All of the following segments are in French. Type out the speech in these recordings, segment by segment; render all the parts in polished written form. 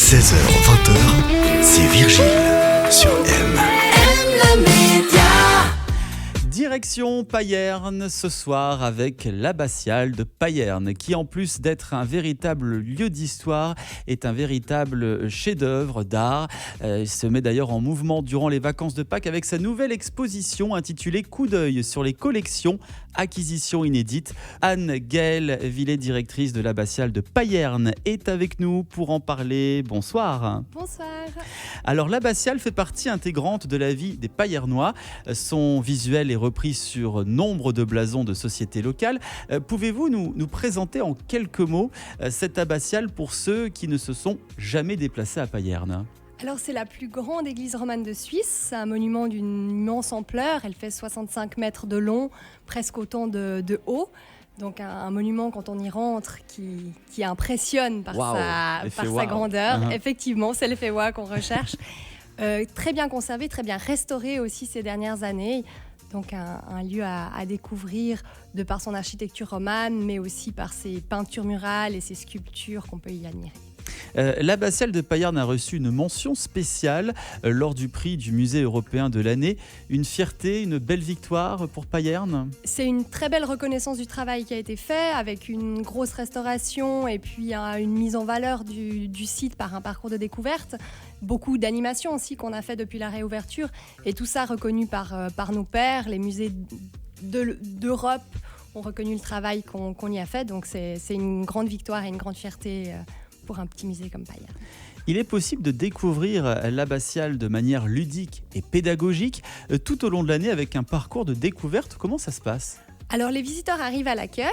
16h-20h, c'est Virgile sur M. Direction Payerne ce soir avec l'abbatiale de Payerne qui, en plus d'être un véritable lieu d'histoire, est un véritable chef-d'œuvre d'art. Il se met d'ailleurs en mouvement durant les vacances de Pâques avec sa nouvelle exposition intitulée Coup d'œil sur les collections, acquisitions inédites. Anne-Gaëlle Villet, directrice de l'abbatiale de Payerne, est avec nous pour en parler. Bonsoir. Bonsoir. Alors l'abbatiale fait partie intégrante de la vie des Payernois. Son visuel est repris sur nombre de blasons de sociétés locales. Pouvez-vous nous présenter en quelques mots cette abbatiale pour ceux qui ne se sont jamais déplacés à Payerne ? Alors c'est la plus grande église romane de Suisse, c'est un monument d'une immense ampleur, elle fait 65 mètres de long, presque autant de haut. Donc un monument, quand on y rentre, qui impressionne par sa grandeur. Uh-huh. Effectivement, c'est l'effet wow qu'on recherche. Très bien conservé, très bien restauré aussi ces dernières années. Donc un lieu à découvrir de par son architecture romane, mais aussi par ses peintures murales et ses sculptures qu'on peut y admirer. L'abbatiale de Payerne a reçu une mention spéciale lors du prix du musée européen de l'année. Une fierté, une belle victoire pour Payerne ? C'est une très belle reconnaissance du travail qui a été fait avec une grosse restauration et puis une mise en valeur du site par un parcours de découverte. Beaucoup d'animations aussi qu'on a fait depuis la réouverture et tout ça reconnu par nos pairs. Les musées d'Europe ont reconnu le travail qu'on y a fait. Donc c'est une grande victoire et une grande fierté pour un petit musée comme Payerne. Il est possible de découvrir l'abbatiale de manière ludique et pédagogique tout au long de l'année avec un parcours de découverte. Comment ça se passe ? Alors les visiteurs arrivent à l'accueil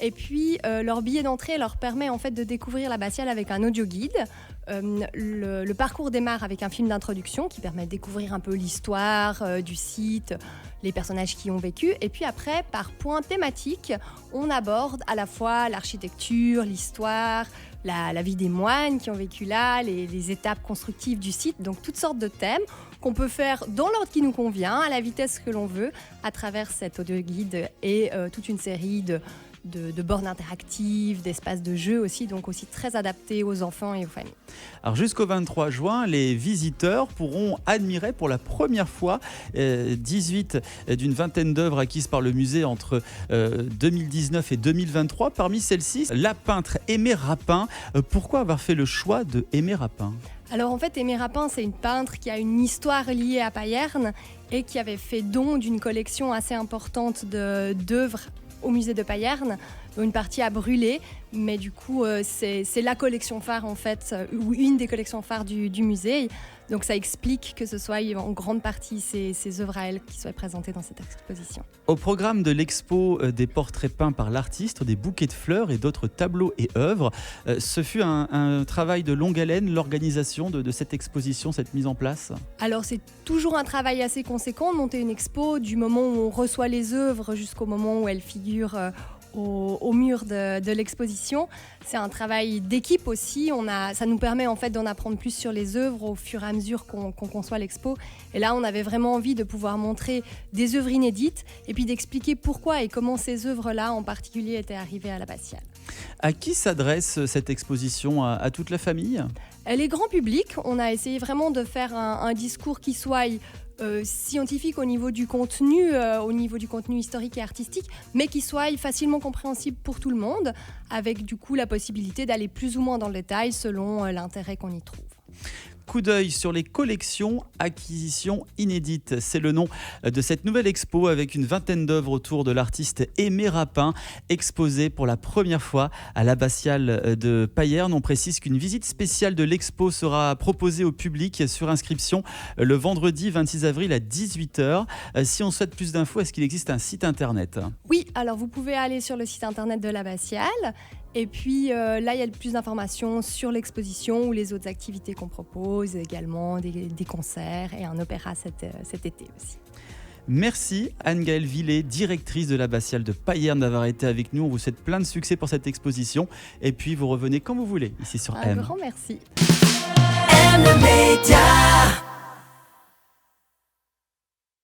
et puis leur billet d'entrée leur permet en fait de découvrir l'abbatiale avec un audio guide. Le parcours démarre avec un film d'introduction qui permet de découvrir un peu l'histoire du site, les personnages qui ont vécu. Et puis après, par points thématiques, on aborde à la fois l'architecture, l'histoire, la vie des moines qui ont vécu là, les étapes constructives du site. Donc toutes sortes de thèmes qu'on peut faire dans l'ordre qui nous convient, à la vitesse que l'on veut, à travers cet audio guide et toute une série de bornes interactives, d'espaces de jeu aussi, donc aussi très adaptés aux enfants et aux familles. Alors jusqu'au 23 juin, les visiteurs pourront admirer pour la première fois 18 d'une vingtaine d'œuvres acquises par le musée entre 2019 et 2023. Parmi celles-ci, la peintre Aimée Rapin. Pourquoi avoir fait le choix de Aimée Rapin ? Alors en fait, Aimée Rapin, c'est une peintre qui a une histoire liée à Payerne et qui avait fait don d'une collection assez importante d'œuvres au musée de Payerne, dont une partie a brûlé, mais du coup c'est la collection phare en fait, ou une des collections phares du musée. Donc ça explique que ce soit en grande partie ces œuvres à elle qui soient présentées dans cette exposition. Au programme de l'expo des portraits peints par l'artiste, des bouquets de fleurs et d'autres tableaux et œuvres, ce fut un travail de longue haleine, l'organisation de cette exposition, cette mise en place ? Alors c'est toujours un travail assez conséquent de monter une expo, du moment où on reçoit les œuvres jusqu'au moment où elles figurent au mur de l'exposition. C'est un travail d'équipe aussi. Ça nous permet en fait d'en apprendre plus sur les œuvres au fur et à mesure qu'on conçoit l'expo. Et là, on avait vraiment envie de pouvoir montrer des œuvres inédites et puis d'expliquer pourquoi et comment ces œuvres-là en particulier étaient arrivées à l'abbatiale. À qui s'adresse cette exposition ? À toute la famille ? Elle est grand public. On a essayé vraiment de faire un discours qui soit scientifique au niveau du contenu historique et artistique, mais qui soit facilement compréhensible pour tout le monde, avec du coup la possibilité d'aller plus ou moins dans le détail selon l'intérêt qu'on y trouve. Coup d'œil sur les collections, acquisitions inédites. C'est le nom de cette nouvelle expo avec une vingtaine d'œuvres autour de l'artiste Aimée Rapin, exposée pour la première fois à l'abbatiale de Payerne. On précise qu'une visite spéciale de l'expo sera proposée au public sur inscription le vendredi 26 avril à 18h. Si on souhaite plus d'infos, est-ce qu'il existe un site internet ? Oui, alors vous pouvez aller sur le site internet de l'abbatiale. Et puis là, il y a plus d'informations sur l'exposition ou les autres activités qu'on propose, également des concerts et un opéra cet été aussi. Merci Anne-Gaëlle Villet, directrice de l'abbatiale de Payerne, d'avoir été avec nous. On vous souhaite plein de succès pour cette exposition. Et puis vous revenez quand vous voulez, ici sur M. Un grand merci. M Média.